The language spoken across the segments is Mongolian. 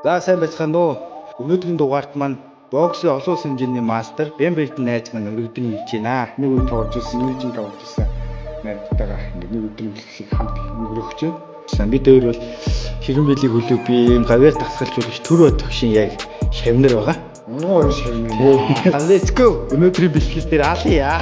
За сайн байцгаана уу. Өнөөдрийн дугаарт маань боксын олон улсын хэмжээний мастер Бэмбэлтэн найз маань өргөдөн хийж байна. Нэг үе тоглож ирсэн, имижинг тоглож ирсэн. Найзтайгаа нэг өдрийн бэлтгэлийг хамт өнгөрөөж байна. Бид өөр бол хэрэн бэлийг хөлөг би юм гавьяар тасгалжуулагч төр бод төгшин яг шавнар байгаа. Нуу шавнар. Let's go. Өнөөдрийн бэлтгэл дээр алия.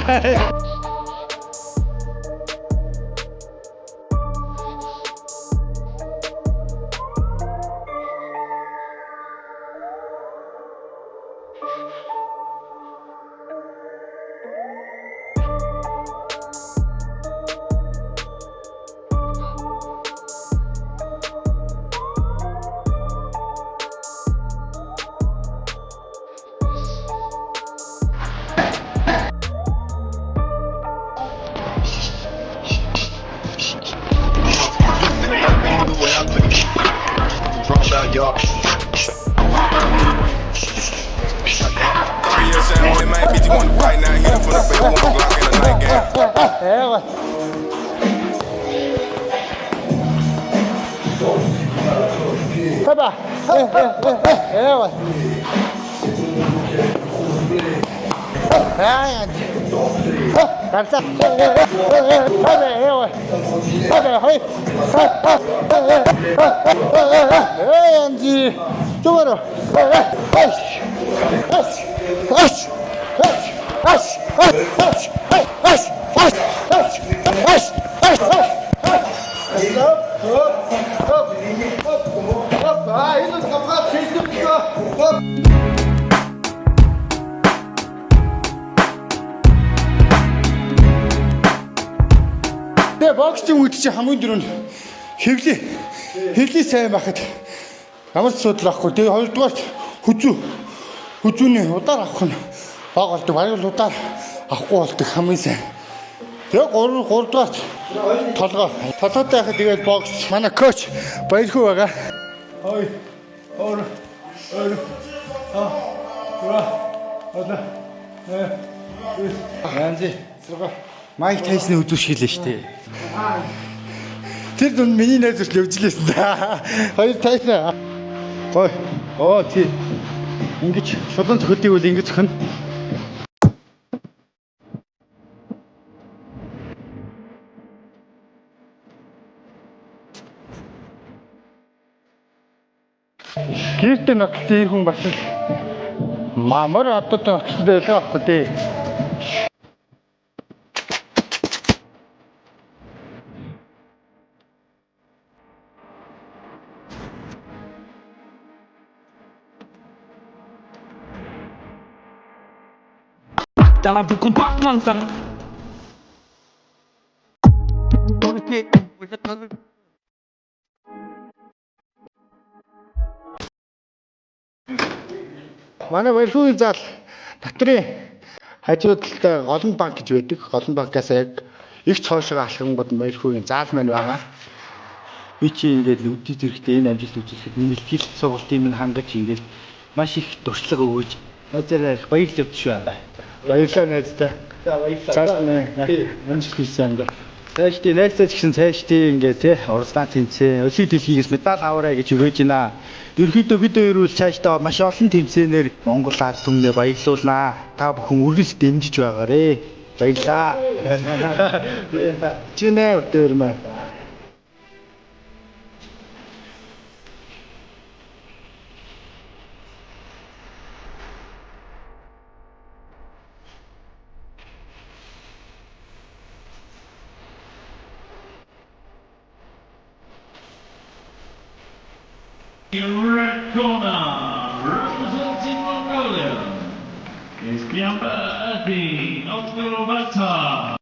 Papa, боксing үед чи хамгийн дөрөнд хэвлээ сайн байхад ямар ч асуудал байхгүй. Тэгээ хоёрдугаарт хүзүүний удаар авах нь баг болдог. Бараг удаар авахгүй болдог хамгийн сайн. Тэгээ гуравдугаарт толгойтой байхад тэгээд бокс манай коуч баярхуу байгаа. Майк Тайсны үзүүлшгэлээ штэ. Тэр дунд миний найз л явжлээсэн да. Хоёр Тайсан. Гой. Тий. Ингэж шулуун цохилтыг үл ингэж зөхөн. Гэртээ нотлын хүн бас мамар одоо нотлоо байхгүй тий. Dalam buku panjang sang. Манай баярхуугийн зал Татрын хажуу талд Голон банк гэж байдаг. Голон банкаас яг их цоошоо алхангууд баярхуугийн зал маань байгаа. Би чи ингээд үдий зэрэгтэй энэ амжилт үзүүлэхэд нэлтгэл сургалтын минь хангаж ингээд маш их дуршлага өгөөж найзаараа баярлалт шүү аа. Баярлалаа найздаа. За баярлалаа. Амжилт хүсье. Цаашдын найзтай ч гэсэн цаашдын ингээд те уралдаан тэмцээн өсөй дэлхийгээс медаль аваарай гэж өгөөж байна. Ерөнхийдөө бид хоёр бол цаашдаа маш олон тэмцээнээр Монгол ард түмнээ баярлуулнаа. Та бүхэн үргэлж дэмжиж байгаарэ. Баярлалаа. Чинээ өдөрмө. Red corner, representing Mongolia, is Biamba Adi of Nurulbata.